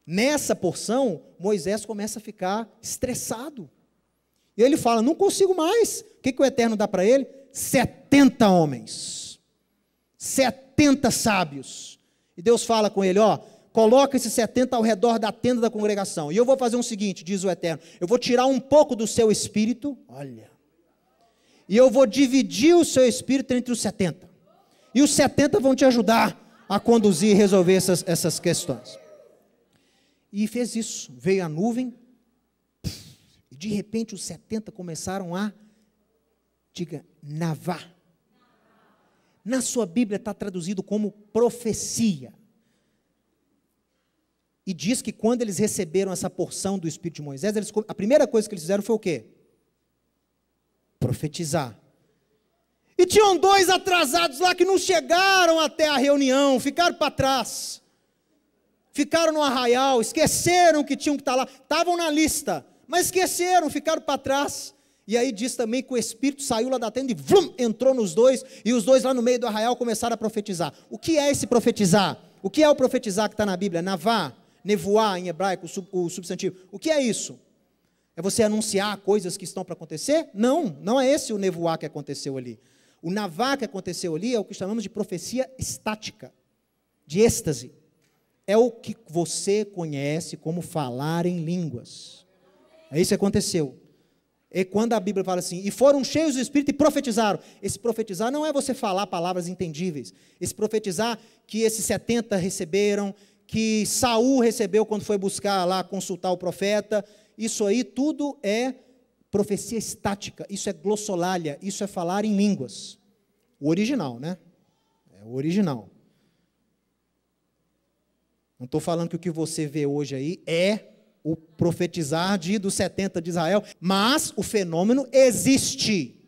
Nessa porção, Moisés começa a ficar estressado. E ele fala, não consigo mais. O que o Eterno dá para ele? 70 homens. 70 sábios. E Deus fala com ele, coloca esses 70 ao redor da tenda da congregação. E eu vou fazer o seguinte, diz o Eterno, eu vou tirar um pouco do seu espírito, e eu vou dividir o seu espírito entre os 70. E os 70 vão te ajudar a conduzir e resolver essas questões. E fez isso. Veio a nuvem, e de repente os 70 começaram a, navar. Na sua Bíblia está traduzido como profecia. E diz que quando eles receberam essa porção do Espírito de Moisés, a primeira coisa que eles fizeram foi o quê? Profetizar. E tinham 2 atrasados lá que não chegaram até a reunião, ficaram para trás. Ficaram no arraial, esqueceram que tinham que estar lá. Estavam na lista, mas esqueceram, ficaram para trás. E aí diz também que o Espírito saiu lá da tenda e entrou nos 2, e os 2 lá no meio do arraial começaram a profetizar. O que é esse profetizar? O que é o profetizar que está na Bíblia? Navá, nevoar em hebraico, o substantivo. O que é isso? É você anunciar coisas que estão para acontecer? Não, não é esse o nevoar que aconteceu ali. O navá que aconteceu ali é o que chamamos de profecia estática, de êxtase. É o que você conhece como falar em línguas. É isso que aconteceu. E quando a Bíblia fala assim, e foram cheios do Espírito e profetizaram. Esse profetizar não é você falar palavras entendíveis. Esse profetizar que esses 70 receberam, que Saul recebeu quando foi buscar lá, consultar o profeta. Isso aí tudo é profecia estática, isso é glossolalia, isso é falar em línguas. O original, né? É o original. Não estou falando que o que você vê hoje aí é o profetizar dos 70 de Israel, mas o fenômeno existe.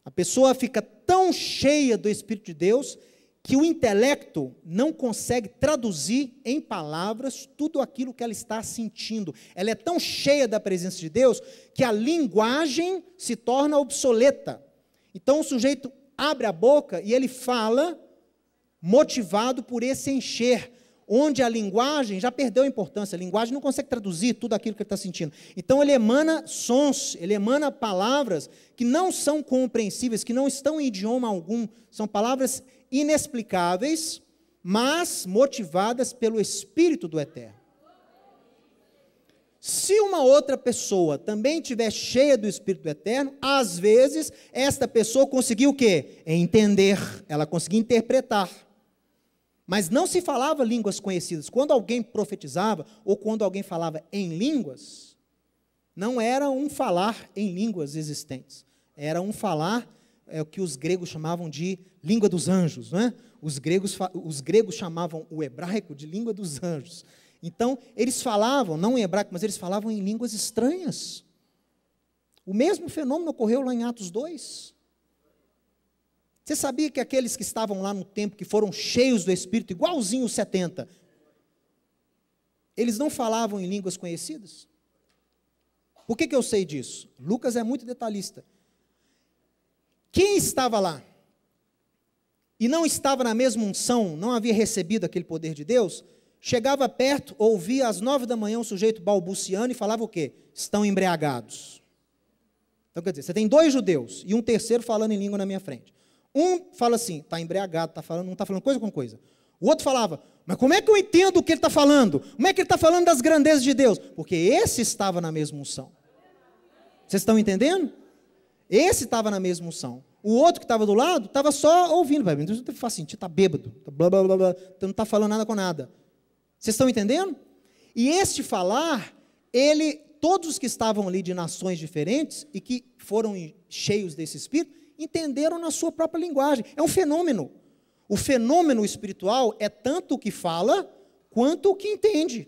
A pessoa fica tão cheia do Espírito de Deus que o intelecto não consegue traduzir em palavras tudo aquilo que ela está sentindo. Ela é tão cheia da presença de Deus que a linguagem se torna obsoleta. Então o sujeito abre a boca e ele fala motivado por esse encher, onde a linguagem já perdeu a importância. A linguagem não consegue traduzir tudo aquilo que ele está sentindo. Então ele emana sons, ele emana palavras que não são compreensíveis, que não estão em idioma algum. São palavras inexplicáveis, mas motivadas pelo Espírito do Eterno. Se uma outra pessoa também estiver cheia do Espírito do Eterno, às vezes, esta pessoa conseguiu o quê? Entender, ela conseguiu interpretar. Mas não se falava línguas conhecidas. Quando alguém profetizava, ou quando alguém falava em línguas, não era um falar em línguas existentes. Era um falar, o que os gregos chamavam de língua dos anjos, não é? Os gregos chamavam o hebraico de língua dos anjos. Então, eles falavam, não em hebraico, mas eles falavam em línguas estranhas. O mesmo fenômeno ocorreu lá em Atos 2. Você sabia que aqueles que estavam lá no templo, que foram cheios do Espírito, igualzinho os 70, eles não falavam em línguas conhecidas? Por que eu sei disso? Lucas é muito detalhista. Quem estava lá e não estava na mesma unção, não havia recebido aquele poder de Deus, chegava perto, ouvia às 9 da manhã um sujeito balbuciando e falava o quê? Estão embriagados. Então, quer dizer, você tem 2 judeus e um terceiro falando em língua na minha frente. Um fala assim, está embriagado, não está falando coisa com coisa. O outro falava, mas como é que eu entendo o que ele está falando? Como é que ele está falando das grandezas de Deus? Porque esse estava na mesma unção. Vocês estão entendendo? Esse estava na mesma unção. O outro que estava do lado, estava só ouvindo. Não faz sentido, está bêbado. Blá, blá, blá, blá, não está falando nada com nada. Vocês estão entendendo? E este falar, todos os que estavam ali de nações diferentes e que foram cheios desse Espírito, entenderam na sua própria linguagem. É um fenômeno. O fenômeno espiritual é tanto o que fala, quanto o que entende.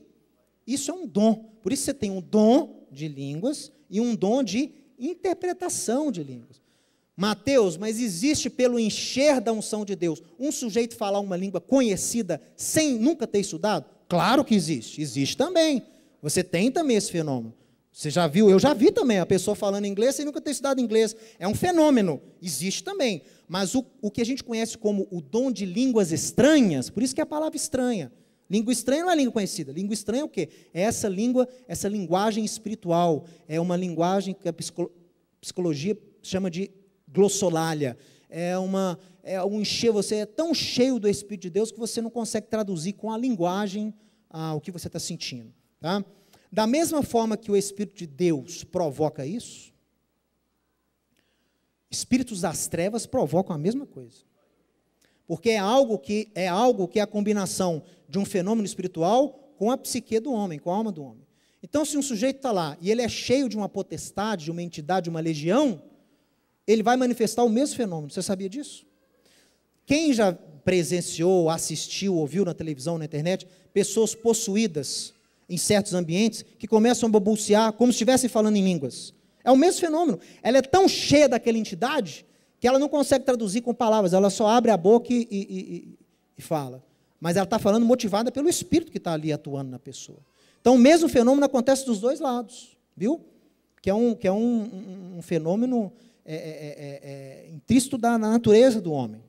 Isso é um dom. Por isso você tem um dom de línguas e um dom de interpretação de línguas. Mateus, mas existe pelo encher da unção de Deus, um sujeito falar uma língua conhecida sem nunca ter estudado? Claro que existe. Existe também. Você tem também esse fenômeno. Você já viu? Eu já vi também a pessoa falando inglês sem nunca ter estudado inglês. É um fenômeno, existe também. Mas o que a gente conhece como o dom de línguas estranhas, por isso que é a palavra estranha. Língua estranha não é língua conhecida. Língua estranha é o quê? É essa língua, essa linguagem espiritual. É uma linguagem que a psicologia chama de glossolalia. Você é tão cheio do Espírito de Deus que você não consegue traduzir com a linguagem o que você está sentindo. Tá? Da mesma forma que o Espírito de Deus provoca isso, espíritos das trevas provocam a mesma coisa. Porque é algo que é a combinação de um fenômeno espiritual com a psique do homem, com a alma do homem. Então, se um sujeito está lá e ele é cheio de uma potestade, de uma entidade, de uma legião, ele vai manifestar o mesmo fenômeno. Você sabia disso? Quem já presenciou, assistiu, ouviu na televisão, na internet, pessoas possuídas em certos ambientes que começam a balbuciar como se estivessem falando em línguas? É o mesmo fenômeno. Ela é tão cheia daquela entidade que ela não consegue traduzir com palavras, ela só abre a boca e fala. Mas ela está falando motivada pelo Espírito que está ali atuando na pessoa. Então, o mesmo fenômeno acontece dos dois lados, viu? Que é um fenômeno intrínseco da natureza do homem.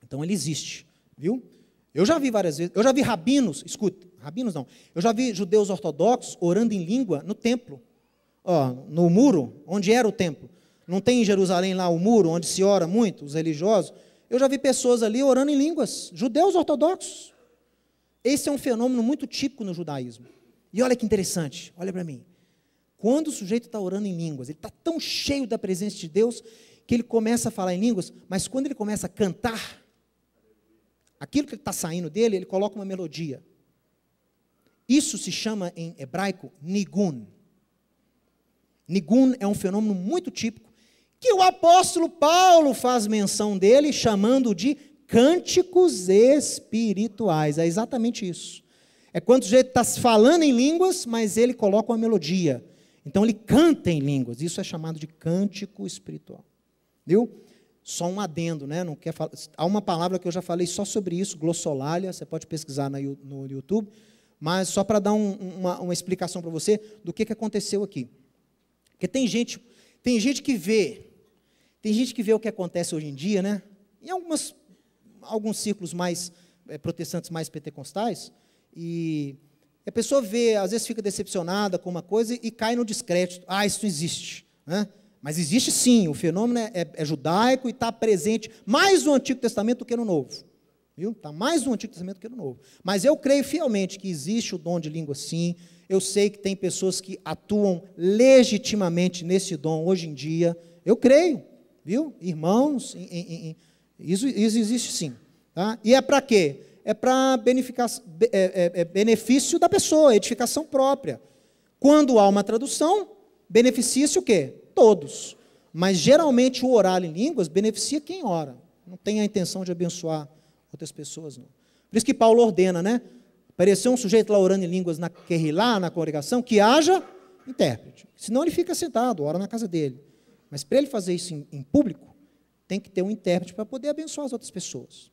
Então, ele existe, viu? Eu já vi várias vezes, eu já vi rabinos, escuta, rabinos não, eu já vi judeus ortodoxos orando em língua no templo, no muro, onde era o templo. Não tem em Jerusalém lá o muro, onde se ora muito, os religiosos? Eu já vi pessoas ali orando em línguas, judeus ortodoxos. Esse é um fenômeno muito típico no judaísmo. E olha que interessante, olha para mim. Quando o sujeito está orando em línguas, ele está tão cheio da presença de Deus, que ele começa a falar em línguas, mas quando ele começa a cantar, aquilo que está saindo dele, ele coloca uma melodia. Isso se chama em hebraico nigun. Nigun é um fenômeno muito típico, que o apóstolo Paulo faz menção dele, chamando de cânticos espirituais. É exatamente isso. É quando o sujeito está falando em línguas, mas ele coloca uma melodia. Então ele canta em línguas. Isso é chamado de cântico espiritual. Viu? Só um adendo, né? Não quer falar. Há uma palavra que eu já falei só sobre isso, glossolalia, você pode pesquisar no YouTube, mas só para dar uma explicação para você do que aconteceu aqui. Porque tem gente que vê o que acontece hoje em dia, né? Em alguns círculos mais protestantes, mais pentecostais, e a pessoa vê, às vezes fica decepcionada com uma coisa e cai no descrédito. Isso não existe, né? Mas existe sim, o fenômeno é judaico e está presente mais no Antigo Testamento do que no Novo. Viu? Está mais no Antigo Testamento do que no Novo. Mas eu creio fielmente que existe o dom de língua sim. Eu sei que tem pessoas que atuam legitimamente nesse dom hoje em dia. Eu creio, viu? Irmãos, isso existe sim. Tá? E é para quê? É para benefício da pessoa, edificação própria. Quando há uma tradução, beneficia-se o quê? Todos. Mas geralmente o orar em línguas beneficia quem ora. Não tem a intenção de abençoar outras pessoas, não. Por isso que Paulo ordena, né? Apareceu um sujeito lá orando em línguas na Querrilá, na congregação, que haja intérprete. Senão ele fica sentado, ora na casa dele. Mas para ele fazer isso em público, tem que ter um intérprete para poder abençoar as outras pessoas.